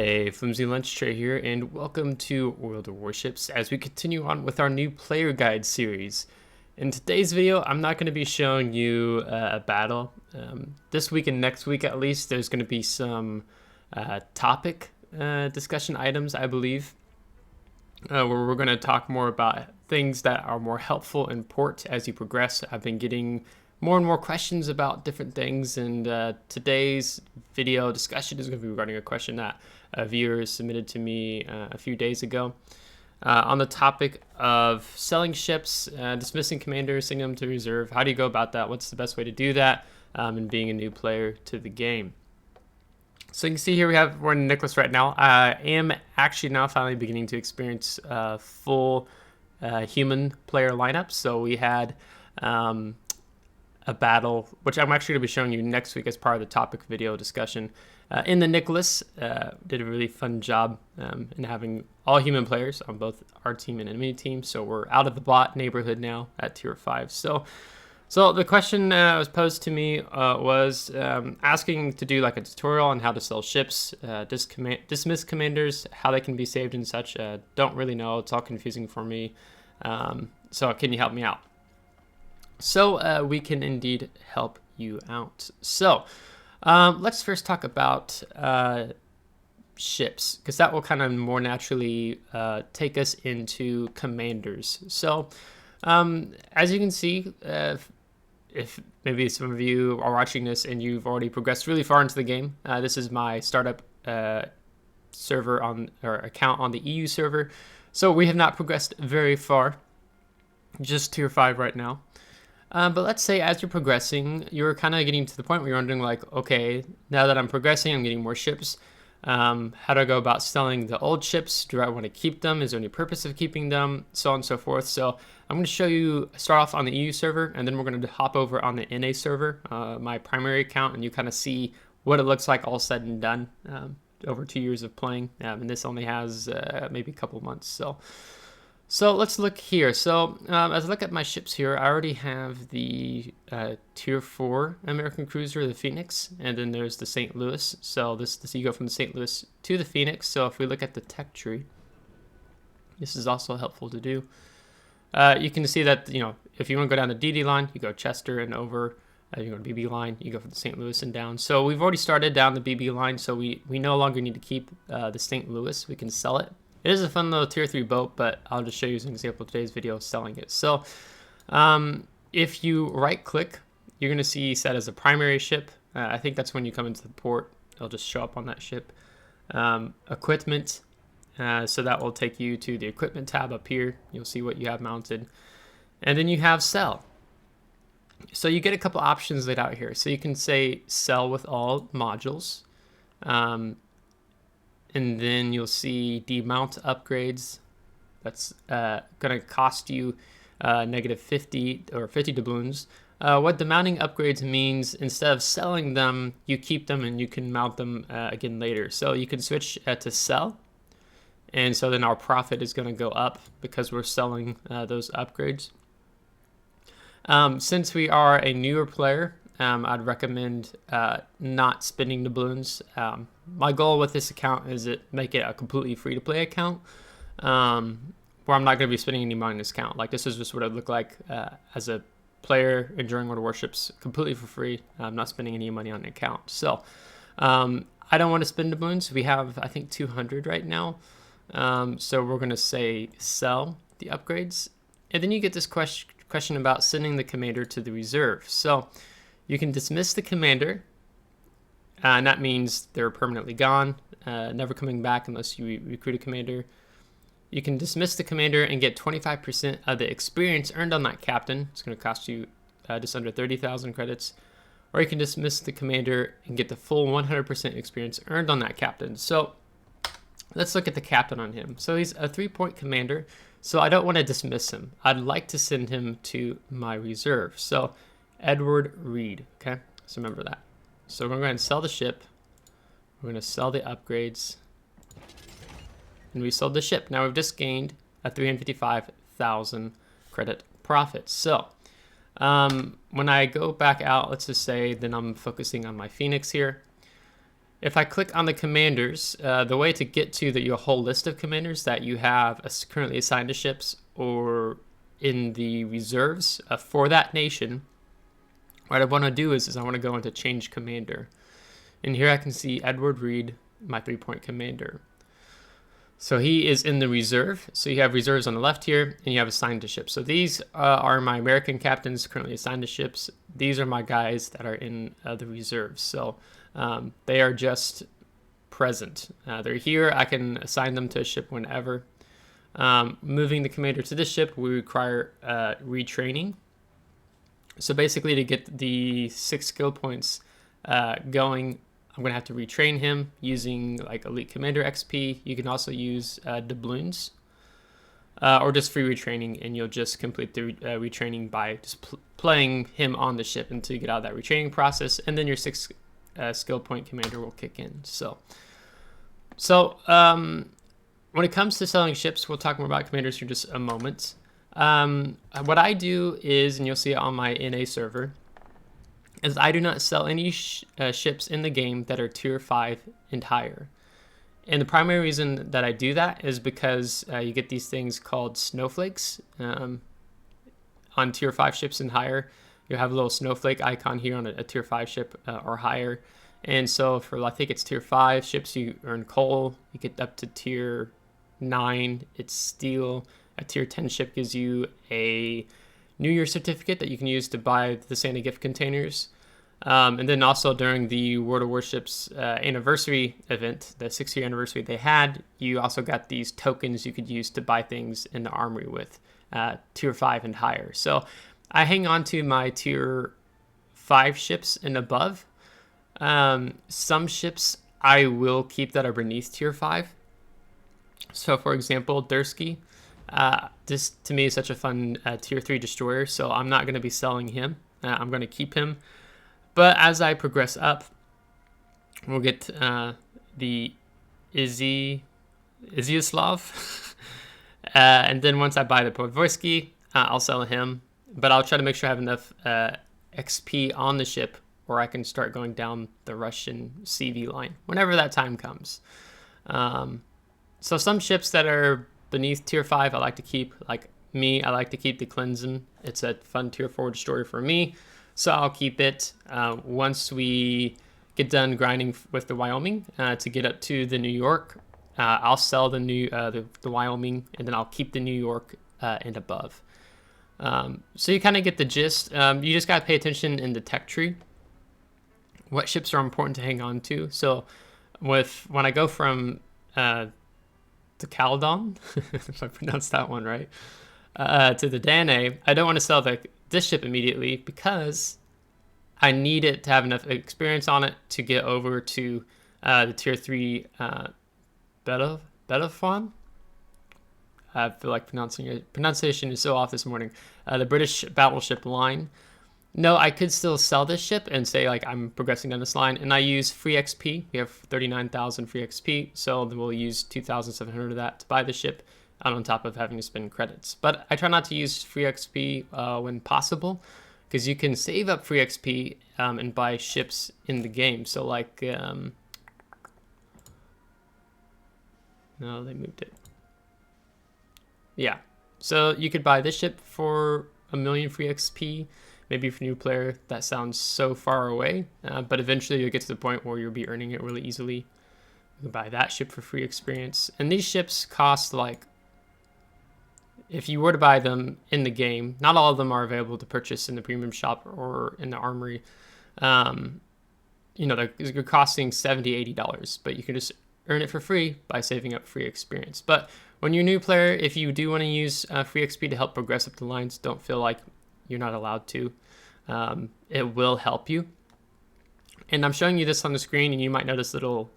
Hey, FlimsyLunchTray here, and welcome to World of Warships as we continue on with our new player guide series. In today's video, I'm not going to be showing you a battle. This week and next week at least, there's going to be some topic discussion items, I believe, where we're going to talk more about things that are more helpful in port as you progress. I've been getting more and more questions about different things, and today's video discussion is going to be regarding a question that a viewer submitted to me a few days ago on the topic of selling ships, dismissing commanders, sending them to reserve. How do you go about that? What's the best way to do that, and being a new player to the game? So you can see here we're in Nicholas right now. I am actually now finally beginning to experience full human player lineups. So we had a battle, which I'm actually going to be showing you next week as part of the topic video discussion. In the Nicholas, did a really fun job in having all human players on both our team and enemy team. So we're out of the bot neighborhood now at tier 5. So the question was posed to me was asking to do like a tutorial on how to sell ships, dismiss commanders, how they can be saved and such. Don't really know. It's all confusing for me. So can you help me out? So we can indeed help you out. So let's first talk about ships, because that will kind of more naturally take us into commanders. So as you can see, if maybe some of you are watching this and you've already progressed really far into the game, this is my startup server account on the EU server. So we have not progressed very far, just tier 5 right now. But let's say as you're progressing, you're kind of getting to the point where you're wondering like, okay, now that I'm progressing, I'm getting more ships. How do I go about selling the old ships? Do I want to keep them? Is there any purpose of keeping them? So on and so forth. So I'm going to show you, start off on the EU server, and then we're going to hop over on the NA server, my primary account, and you kind of see what it looks like all said and done over 2 years of playing. And this only has maybe a couple months. So let's look here. So as I look at my ships here, I already have the tier 4 American cruiser, the Phoenix, and then there's the St. Louis. So this you go from the St. Louis to the Phoenix. So if we look at the tech tree, this is also helpful to do. You can see that, you know, if you want to go down the DD line, you go Chester and over. You go to BB line, you go from the St. Louis and down. So we've already started down the BB line, so we no longer need to keep the St. Louis. We can sell it. It is a fun little tier 3 boat, but I'll just show you an example of today's video selling it. So if you right click, you're going to see set as a primary ship. I think that's when you come into the port. It'll just show up on that ship. Equipment. So that will take you to the equipment tab up here. You'll see what you have mounted. And then you have sell. So you get a couple options laid out here. So you can say sell with all modules. And then you'll see demount upgrades. That's going to cost you negative 50 or 50 doubloons. What demounting upgrades means, instead of selling them, you keep them and you can mount them again later. So you can switch to sell. And so then our profit is going to go up because we're selling those upgrades. Since we are a newer player, I'd recommend not spending doubloons. My goal with this account is to make it a completely free-to-play account, where I'm not going to be spending any money on this account. Like, this is just what it would look like as a player enjoying World of Warships completely for free. I'm not spending any money on an account. So I don't want to spend doubloons. We have, I think, 200 right now. So we're going to say sell the upgrades. And then you get this question about sending the commander to the reserve. So you can dismiss the commander, and that means they're permanently gone, never coming back unless you recruit a commander. You can dismiss the commander and get 25% of the experience earned on that captain. It's going to cost you just under 30,000 credits. Or you can dismiss the commander and get the full 100% experience earned on that captain. So let's look at the captain on him. So he's a 3-point commander, so I don't want to dismiss him. I'd like to send him to my reserve. So Edward Reed, okay? So remember that. So we're going to go ahead and sell the ship. We're going to sell the upgrades. And we sold the ship. Now we've just gained a 355,000 credit profit. So when I go back out, let's just say then I'm focusing on my Phoenix here. If I click on the commanders, the way to get to your whole list of commanders that you have currently assigned to ships or in the reserves for that nation, what I want to do is I want to go into change commander. And here I can see Edward Reed, my 3-point commander. So he is in the reserve. So you have reserves on the left here, and you have assigned to ships. So these are my American captains currently assigned to ships. These are my guys that are in the reserves. So they are just present. They're here. I can assign them to a ship whenever. Moving the commander to this ship, we require retraining. So basically, to get the 6 skill points going, I'm going to have to retrain him using like Elite Commander XP. You can also use doubloons or just free retraining, and you'll just complete the retraining by just playing him on the ship until you get out of that retraining process, and then your 6 skill point commander will kick in. So when it comes to selling ships, we'll talk more about commanders in just a moment. What I do is, and you'll see it on my NA server, is I do not sell any ships in the game that are tier 5 and higher. And the primary reason that I do that is because you get these things called snowflakes. On tier 5 ships and higher, you have a little snowflake icon here on a tier 5 ship or higher. And so for, I think it's tier 5 ships, you earn coal. You get up to tier 9, it's steel. A tier 10 ship gives you a New Year certificate that you can use to buy the Santa gift containers. And then also during the World of Warships anniversary event, the 6-year anniversary they had, you also got these tokens you could use to buy things in the armory with tier 5 and higher. So I hang on to my tier 5 ships and above. Some ships I will keep that are beneath tier 5. So for example, Dursky. This to me is such a fun tier 3 destroyer, so I'm not going to be selling him. I'm going to keep him. But as I progress up, we'll get the Izyaslav. And then once I buy the Podvorsky, I'll sell him. But I'll try to make sure I have enough XP on the ship where I can start going down the Russian CV line whenever that time comes. So some ships that are beneath tier 5 I like to keep. Like me, I like to keep the Cleansen. It's a fun tier 4 destroyer for me, so I'll keep it. Once we get done grinding with the Wyoming to get up to the New York, I'll sell the Wyoming, and then I'll keep the New York and above. So you kind of get the gist. You just got to pay attention in the tech tree what ships are important to hang on to. So when I go from to Caledon, if I pronounced that one right, to the Danae, I don't want to sell this ship immediately because I need it to have enough experience on it to get over to the tier 3 Bellefonds. I feel like pronunciation is so off this morning. The British battleship line. No, I could still sell this ship and say like I'm progressing down this line, and I use free XP. We have 39,000 free XP, so we'll use 2,700 of that to buy the ship, on top of having to spend credits. But I try not to use free XP when possible, because you can save up free XP and buy ships in the game. So like, no, they moved it. Yeah, so you could buy this ship for 1 million free XP. Maybe for a new player, that sounds so far away, but eventually you'll get to the point where you'll be earning it really easily. You can buy that ship for free experience. And these ships cost like, if you were to buy them in the game, not all of them are available to purchase in the premium shop or in the armory. They're costing $70, $80, but you can just earn it for free by saving up free experience. But when you're a new player, if you do want to use free XP to help progress up the lines, don't feel like you're not allowed to. It will help you. And I'm showing you this on the screen, and you might notice little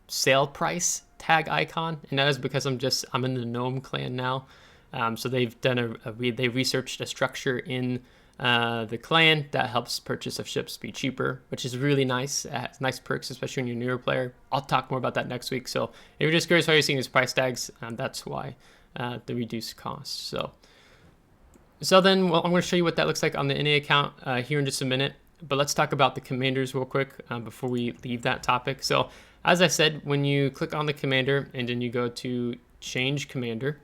sale price tag icon, and that is because I'm in the Gnome clan now. So they've done they researched a structure in the clan that helps purchase of ships be cheaper, which is really nice. It has nice perks, especially when you're a newer player. I'll talk more about that next week. So if you're just curious why you're seeing these price tags, that's why the reduced cost. So then I'm going to show you what that looks like on the NA account here in just a minute. But let's talk about the commanders real quick before we leave that topic. So as I said, when you click on the commander and then you go to change commander,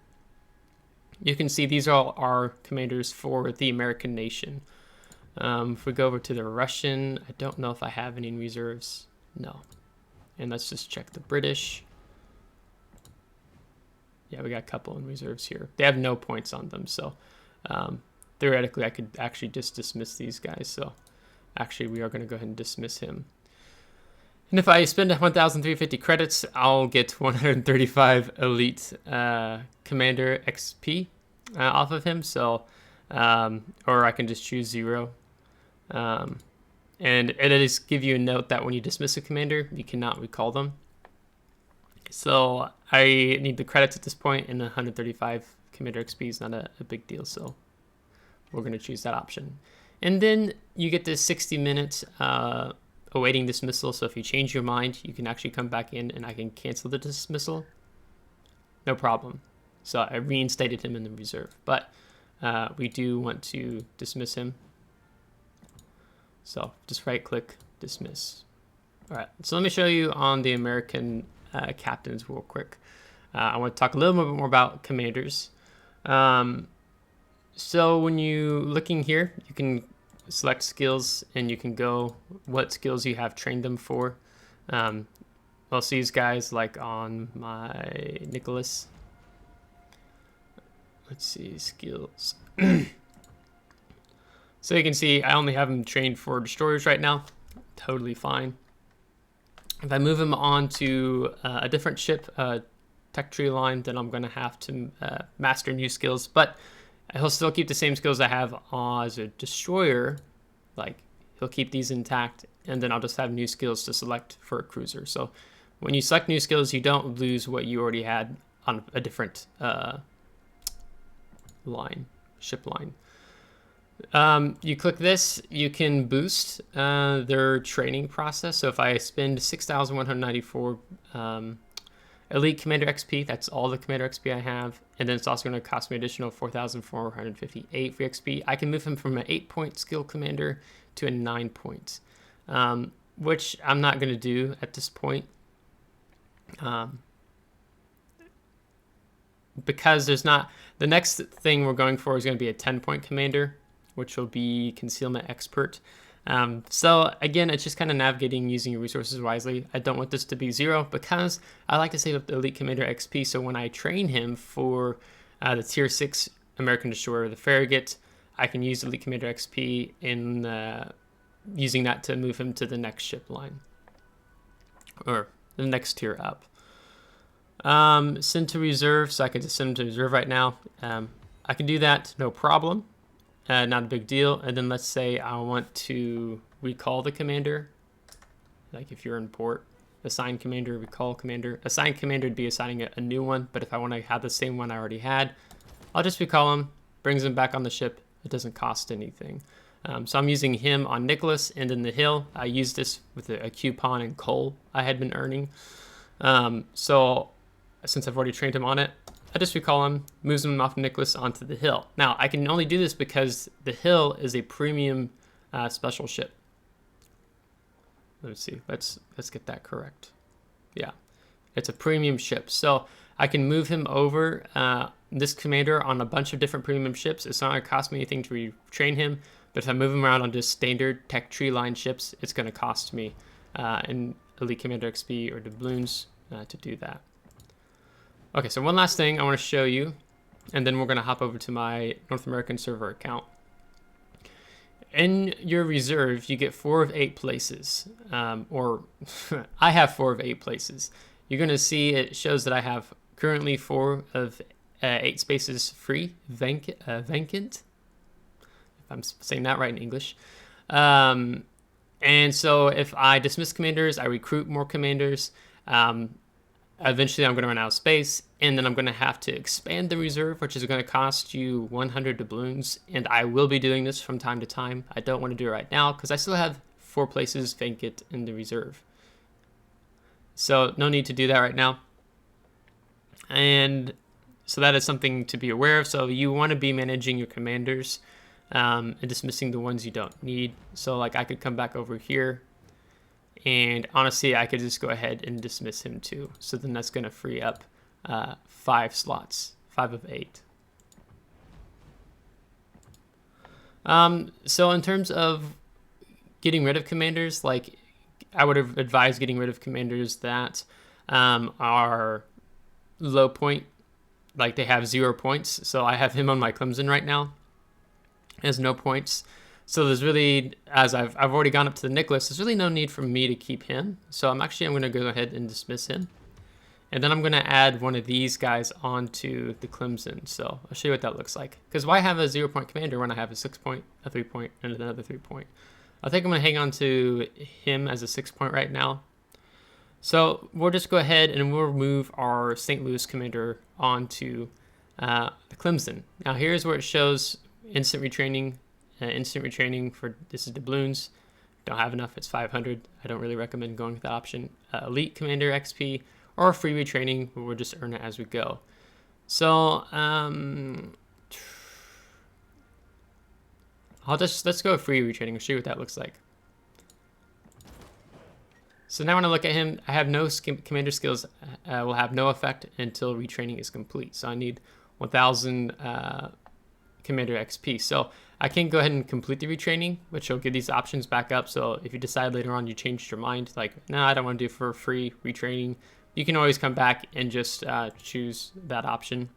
you can see these are all our commanders for the American nation. If we go over to the Russian, I don't know if I have any in reserves. No. And let's just check the British. Yeah, we got a couple in reserves here. They have no points on them, so theoretically I could actually just dismiss these guys. So actually we are going to go ahead and dismiss him. And if I spend 1,350 credits, I'll get 135 elite commander XP off of him. So, or I can just choose 0. And it is give you a note that when you dismiss a commander, you cannot recall them. So I need the credits at this point, and 135 commander XP is not a big deal. So we're going to choose that option. And then you get this 60 minutes awaiting dismissal. So if you change your mind, you can actually come back in and I can cancel the dismissal. No problem. So I reinstated him in the reserve, but we do want to dismiss him. So just right click, dismiss. All right, so let me show you on the American captains real quick. I want to talk a little bit more about commanders. So when you looking here, you can select skills and you can go what skills you have trained them for. I'll see these guys like on my Nicholas. Let's see, skills. So you can see I only have him trained for destroyers right now. Totally fine. If I move him on to a different ship, tech tree line, then I'm going to have to master new skills. But he'll still keep the same skills I have as a destroyer. Like, he'll keep these intact, and then I'll just have new skills to select for a cruiser. So when you select new skills, you don't lose what you already had on a different ship line. You click this, you can boost their training process. So if I spend 6,194 elite commander XP, that's all the commander XP I have, and then it's also going to cost me additional 4,458 for XP. I can move him from an 8-point skill commander to a 9-point, which I'm not going to do at this point. Because there's not, the next thing we're going for is going to be a 10-point commander, which will be concealment expert. So again, it's just kind of navigating using your resources wisely. I don't want this to be 0 because I like to save up the elite commander XP. So when I train him for the tier 6 American destroyer, the Farragut, I can use elite commander XP in using that to move him to the next ship line or the next tier up. Send to reserve, so I can just send him to reserve right now. I can do that, no problem. Not a big deal. And then let's say I want to recall the commander. Like if you're in port, assign commander, recall commander. Assign commander would be assigning a new one, but if I want to have the same one I already had, I'll just recall him, brings him back on the ship. It doesn't cost anything. So I'm using him on Nicholas and in the Hill. I used this with a coupon and coal I had been earning. So since I've already trained him on it, I just recall him, moves him off Nicholas onto the Hill. Now, I can only do this because the Hill is a premium special ship. Let's see, let's get that correct. Yeah, it's a premium ship. So I can move him over this commander on a bunch of different premium ships. It's not going to cost me anything to retrain him, but if I move him around on just standard tech tree line ships, it's going to cost me an elite commander XP or doubloons to do that. Okay, so one last thing I want to show you, and then we're going to hop over to my North American server account. In your reserve, you get 4 of 8 places, or I have 4 of 8 places. You're going to see it shows that I have currently 4 of 8 spaces free, vacant, if I'm saying that right in English. And so if I dismiss commanders, I recruit more commanders. Eventually, I'm going to run out of space, and then I'm going to have to expand the reserve, which is going to cost you 100 doubloons, and I will be doing this from time to time. I don't want to do it right now because I still have 4 places vacant in the reserve. So no need to do that right now. And so that is something to be aware of. So you want to be managing your commanders and dismissing the ones you don't need. So like I could come back over here, and honestly, I could just go ahead and dismiss him too. So then that's going to free up 5 slots, 5 of 8. So in terms of getting rid of commanders, like I would have advised getting rid of commanders that are low point, like they have 0 points. So I have him on my Clemson right now, has no points. So there's really, as I've already gone up to the Nicholas, there's really no need for me to keep him. So I'm going to go ahead and dismiss him. And then I'm going to add one of these guys onto the Clemson. So I'll show you what that looks like. Because why have a 0 point commander when I have a 6 point, a 3 point, and another 3 point? I think I'm going to hang on to him as a 6 point right now. So we'll just go ahead and we'll move our St. Louis commander onto the Clemson. Now here's where it shows instant retraining. Instant retraining for this is doubloons. Don't have enough, it's 500. I don't really recommend going with that option. Elite commander XP or free retraining, we'll just earn it as we go. So let's go free retraining. I'll show you what that looks like. So now when I look at him, I have no commander skills. Will have no effect until retraining is complete. So I need 1,000 commander XP. So I can go ahead and complete the retraining, which will give these options back up. So if you decide later on you changed your mind, like, no, I don't want to do for free retraining, you can always come back and just choose that option.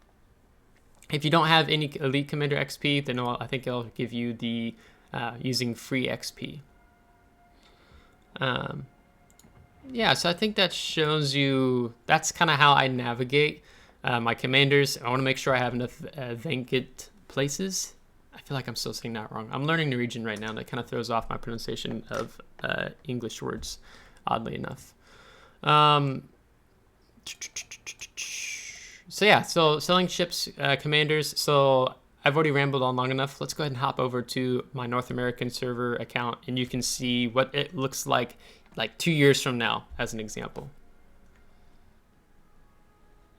If you don't have any elite commander XP, then I think it'll give you the using free XP. Yeah, so I think that shows you, that's kind of how I navigate my commanders. I want to make sure I have enough vacant places. I feel like I'm still saying that wrong. I'm learning Norwegian right now, and that kind of throws off my pronunciation of English words, oddly enough. So yeah, so selling ships, commanders. So I've already rambled on long enough. Let's go ahead and hop over to my North American server account, and you can see what it looks like 2 years from now, as an example.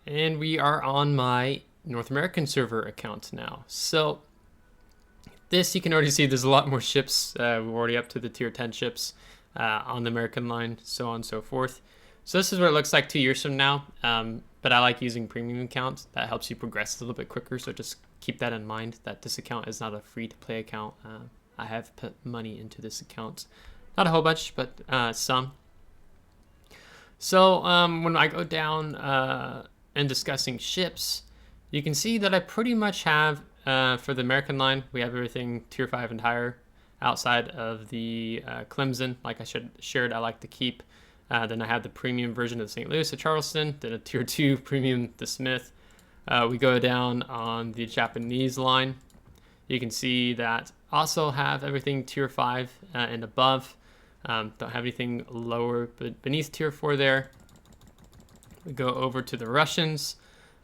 And we are on my North American server account now. So this, you can already see there's a lot more ships. We're already up to the tier 10 ships on the American line, so on and so forth. So this is what it looks like 2 years from now. But I like using premium accounts. That helps you progress a little bit quicker. So just keep that in mind, that this account is not a free to play account. I have put money into this account. Not a whole bunch, but some. So when I go down and discussing ships, you can see that I pretty much have, for the American line, we have everything tier 5 and higher. Outside of the Clemson, like I shared, I like to keep. Then I have the premium version of the St. Louis at Charleston, then a tier 2 premium, the Smith. We go down on the Japanese line. You can see that also have everything tier 5 and above. Don't have anything lower, but beneath tier 4 there. We go over to the Russians.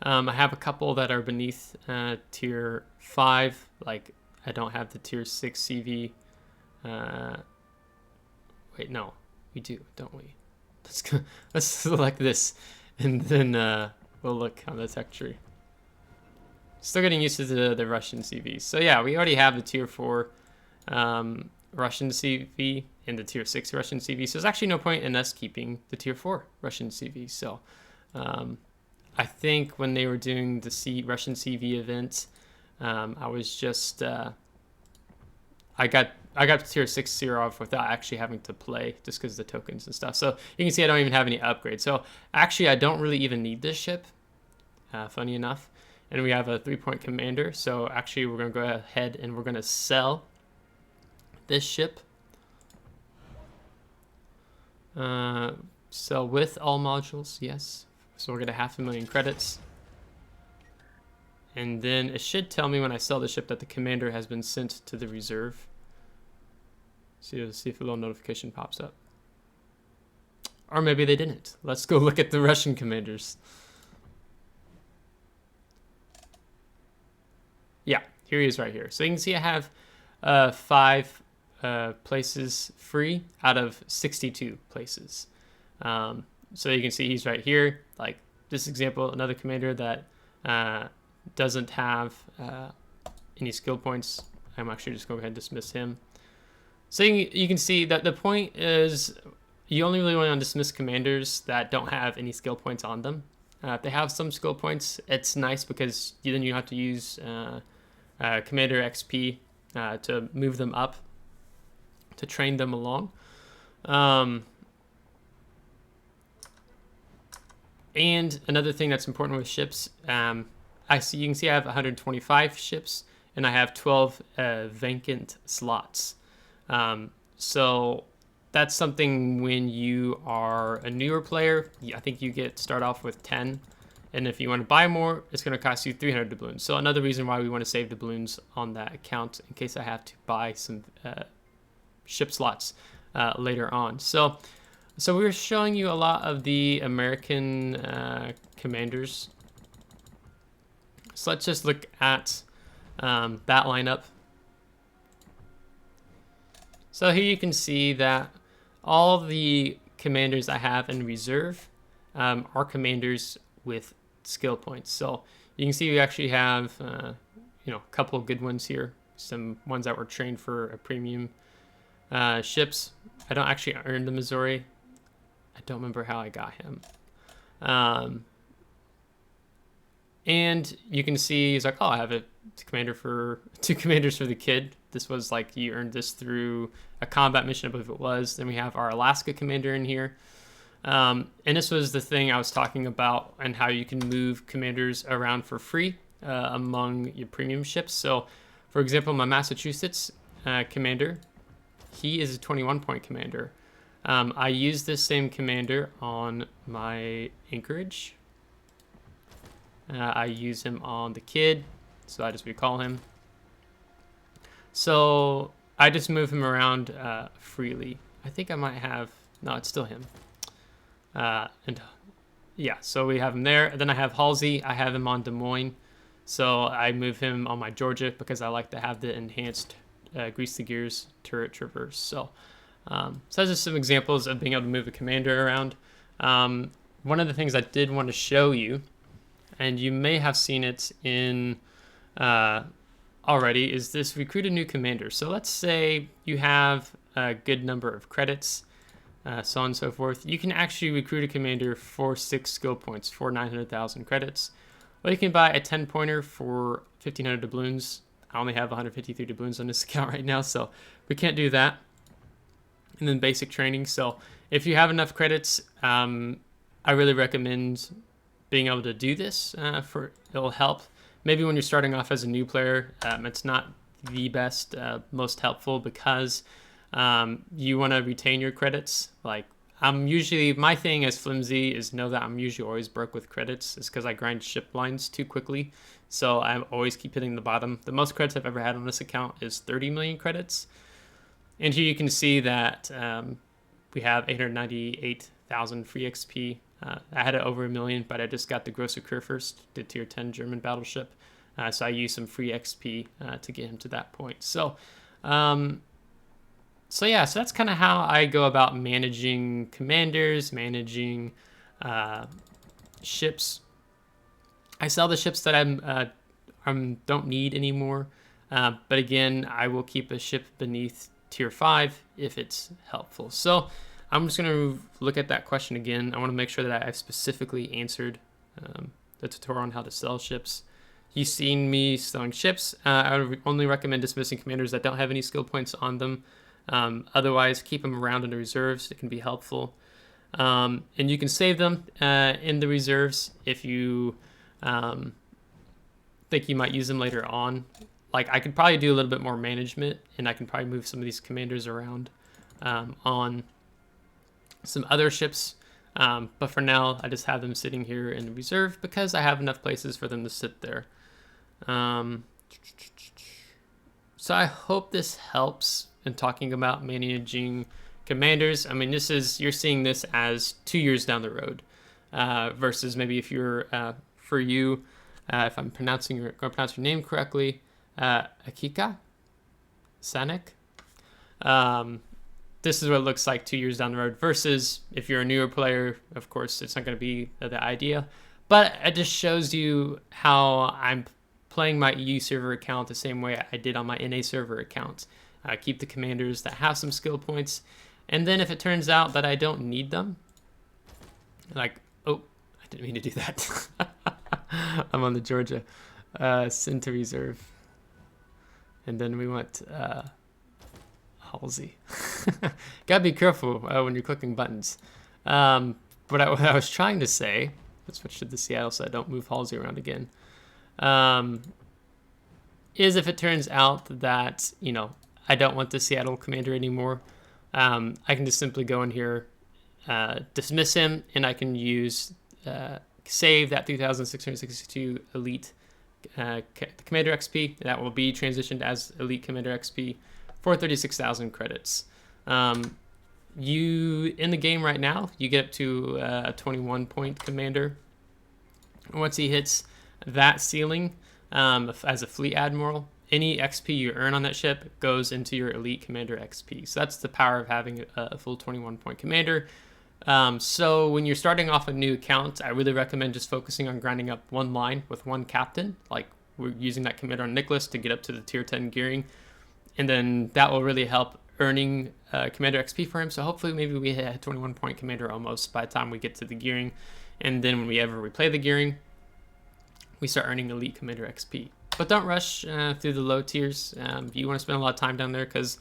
I have a couple that are beneath tier 5, like I don't have the tier 6 CV. Wait, no, we do, don't we? Let's select this, and then we'll look on the tech tree. Still getting used to the Russian CVs. So yeah, we already have the tier 4 Russian CV and the tier 6 Russian CV. So there's actually no point in us keeping the tier 4 Russian CV. So I think when they were doing the Russian CV event, I was just I got tier 6 0 off without actually having to play, just because of the tokens and stuff. So you can see I don't even have any upgrades. So actually I don't really even need this ship, funny enough. And we have a 3-point commander. So actually we're going to go ahead and we're going to sell this ship. Sell with all modules, yes. So we're going to 500,000 credits. And then it should tell me when I sell the ship that the commander has been sent to the reserve. See if a little notification pops up. Or maybe they didn't. Let's go look at the Russian commanders. Yeah, here he is right here. So you can see I have 5 places free out of 62 places. So you can see he's right here. Like this example, another commander that doesn't have any skill points. I'm actually just going to go ahead and dismiss him. So you can see that the point is you only really want to dismiss commanders that don't have any skill points on them. If they have some skill points, it's nice because then you have to use commander XP to move them up, to train them along. And another thing that's important with ships, you can see I have 125 ships and I have 12 vacant slots. So that's something when you are a newer player, I think you start off with 10. And if you want to buy more, it's going to cost you 300 doubloons. So another reason why we want to save doubloons on that account in case I have to buy some ship slots later on. So we're showing you a lot of the American commanders. So let's just look at that lineup. So here you can see that all the commanders I have in reserve are commanders with skill points. So you can see we actually have a couple of good ones here. Some ones that were trained for a premium ships. I don't actually earn the Missouri. I don't remember how I got him. And you can see he's like, oh, I have two commanders for the kid. This was like you earned this through a combat mission, I believe it was. Then we have our Alaska commander in here. And this was the thing I was talking about and how you can move commanders around for free among your premium ships. So, for example, my Massachusetts commander, he is a 21-point commander. I use this same commander on my Anchorage. I use him on the kid, so I just recall him. So I just move him around freely. I think I might have, no, it's still him. And yeah, so we have him there. And then I have Halsey. I have him on Des Moines. So I move him on my Georgia because I like to have the enhanced grease the gears turret traverse. So those are some examples of being able to move a commander around. One of the things I did want to show you, and you may have seen it in already, is this recruit a new commander. So let's say you have a good number of credits, so on and so forth. You can actually recruit a commander for 6 skill points for 900,000 credits. Or you can buy a 10-pointer for 1,500 doubloons. I only have 153 doubloons on this account right now, so we can't do that. And then basic training. So if you have enough credits, I really recommend being able to do this. It'll help. Maybe when you're starting off as a new player, it's not the best, most helpful because you want to retain your credits. Like my thing as Flimsy is know that I'm usually always broke with credits. It's because I grind ship lines too quickly. So I always keep hitting the bottom. The most credits I've ever had on this account is 30 million credits. And here you can see that we have 898,000 free XP. I had it over 1 million, but I just got the Grosser Kurfürst, the tier 10 German battleship. So I used some free XP to get him to that point. So that's kind of how I go about managing commanders, managing ships. I sell the ships that I don't need anymore. But again, I will keep a ship beneath tier 5 if it's helpful. So I'm just going to look at that question again. I want to make sure that I've specifically answered the tutorial on how to sell ships. You've seen me selling ships. I would only recommend dismissing commanders that don't have any skill points on them. Otherwise, keep them around in the reserves. It can be helpful. And you can save them in the reserves if you think you might use them later on. Like I could probably do a little bit more management, and I can probably move some of these commanders around on some other ships. But for now, I just have them sitting here in the reserve because I have enough places for them to sit there. So I hope this helps in talking about managing commanders. I mean, you're seeing this as 2 years down the road versus maybe if you're, for you, if I'm pronouncing your name correctly, Akika Sanek. This is what it looks like 2 years down the road versus if you're a newer player, of course, it's not going to be the idea. But it just shows you how I'm playing my EU server account the same way I did on my NA server account. Keep the commanders that have some skill points, and then if it turns out that I don't need them, like, oh, I didn't mean to do that. I'm on the Georgia. Send to reserve. And then we want Halsey. Gotta be careful when you're clicking buttons. But what I was trying to say, let's switch to the Seattle so I don't move Halsey around again, is if it turns out that, you know, I don't want the Seattle commander anymore, I can just simply go in here, dismiss him, and I can use save that 3,662 elite commander XP. That will be transitioned as elite commander XP for 36,000 credits. You in the game right now, you get up to a 21 point commander. Once he hits that ceiling as a fleet admiral, any XP you earn on that ship goes into your elite commander XP. So that's the power of having a full 21 point commander. So when you're starting off a new account, I really recommend just focusing on grinding up one line with one captain. Like we're using that commander on Nicholas to get up to the tier 10 gearing. And then that will really help earning commander XP for him. So hopefully maybe we hit a 21 point commander almost by the time we get to the gearing. And then when we replay the gearing, we start earning elite commander XP. But don't rush through the low tiers. You want to spend a lot of time down there because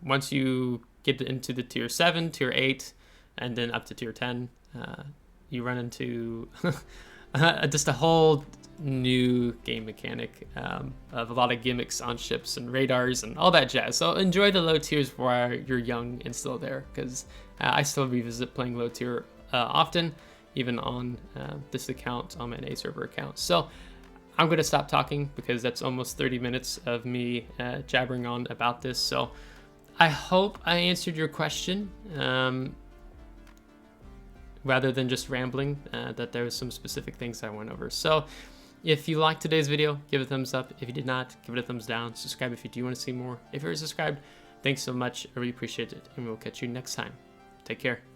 once you get into the tier 7, tier 8, and then up to tier 10, you run into just a whole new game mechanic of a lot of gimmicks on ships and radars and all that jazz. So enjoy the low tiers while you're young and still there, because I still revisit playing low tier often, even on this account, on my NA server account. So I'm going to stop talking because that's almost 30 minutes of me jabbering on about this. So I hope I answered your question. Rather than just rambling, that there was some specific things I went over. So if you liked today's video, give it a thumbs up. If you did not, give it a thumbs down. Subscribe if you do want to see more. If you're subscribed, thanks so much. I really appreciate it. And we'll catch you next time. Take care.